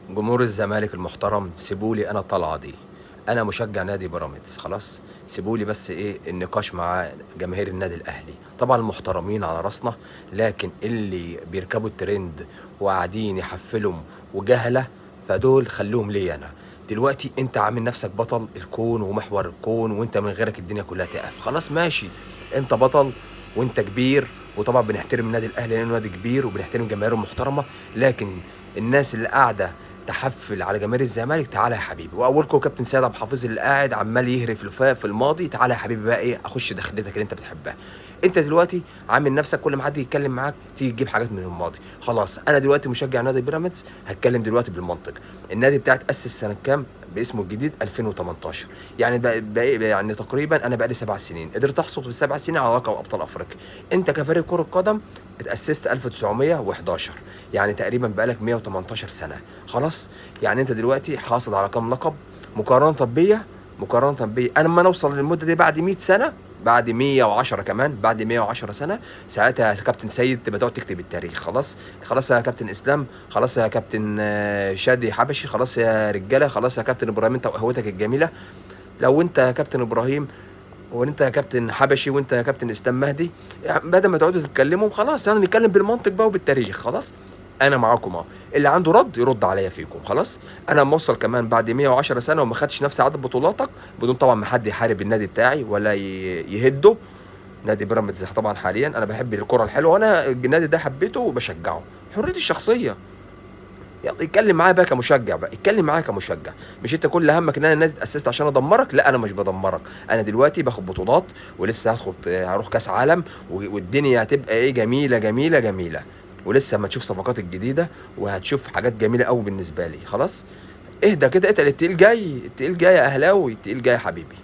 جمهور الزمالك المحترم، سيبولي انا الطلعه دي. انا مشجع نادي بيراميدز، خلاص. سيبولي بس ايه النقاش مع جماهير النادي الاهلي. طبعا المحترمين على راسنا، لكن اللي بيركبوا الترند وقاعدين يحفلهم وجهله، فدول خلوهم لي انا. دلوقتي انت عامل نفسك بطل الكون ومحور الكون، وانت من غيرك الدنيا كلها تقف. خلاص ماشي، انت بطل وانت كبير، وطبعا بنحترم النادي الاهلي لانه نادي كبير وبنحترم جماهيره المحترمه. لكن الناس اللي قاعده تحفل على جماهير الزمالك، تعالى يا حبيبي. واولكم كابتن سيد عبد الحفيظ اللي قاعد عمال يهري في الماضي، تعالى يا حبيبي بقى ايه، اخش دخلتك اللي انت بتحبها. انت دلوقتي عامل نفسك كل ما حد يتكلم معاك تيجي تجيب حاجات من الماضي. خلاص انا دلوقتي مشجع نادي بيراميدز، هتكلم دلوقتي بالمنطق. النادي بتاعي اتاسس سنه كام باسمه الجديد؟ 2018. يعني يعني تقريبا انا بقى لي 7 سنين قدرت احصد في السبع سنين على لقب ابطال افريقيا. انت كفريق كره قدم اتاسست 1911، يعني تقريبا بقالك 118 سنه. خلاص، يعني انت دلوقتي حاصل على كام لقب مقارنه بيا؟ مقارنه بيا انا لما نوصل للمده دي بعد 100 سنه، بعد 110 كمان، بعد 110 سنه، ساعتها يا كابتن سيد تبقى تقعد تكتب التاريخ. خلاص خلاص يا كابتن اسلام، خلاص يا كابتن شادي حبشي، خلاص يا رجاله، خلاص يا كابتن ابراهيم انت وقهوتك الجميله. لو انت يا كابتن ابراهيم، وانت يا كابتن حبشي، وانت يا كابتن اسلام مهدي، يعني بدل ما تقعدوا تتكلموا خلاص يعني نتكلم بالمنطق بقى وبالتاريخ. خلاص انا معاكم اهو، اللي عنده رد يرد عليا فيكم. خلاص انا اما اوصل كمان بعد 110 سنه وما خدتش نفس عدد بطولاتك، بدون طبعا ما حد يحارب النادي بتاعي ولا يهده. نادي بيراميدز طبعا حاليا انا بحب الكره الحلوه، وانا النادي ده حبيته وبشجعه، حريتي الشخصيه. يلا اتكلم معايا بقى كمشجع، بقى اتكلم معايا كمشجع. مش انت كل همك ان انا النادي اتاسست عشان ادمرك؟ لا انا مش بدمرك، انا دلوقتي باخد بطولات ولسه هروح كاس عالم، والدنيا هتبقى ايه، جميله جميله جميله. ولسه ما تشوف صفقات الجديده وهتشوف حاجات جميله قوي بالنسبه لي. خلاص اهدى كده، اتقل، التقيل جاي، التقيل جاي يا اهلاوي، التقيل جاي يا حبيبي.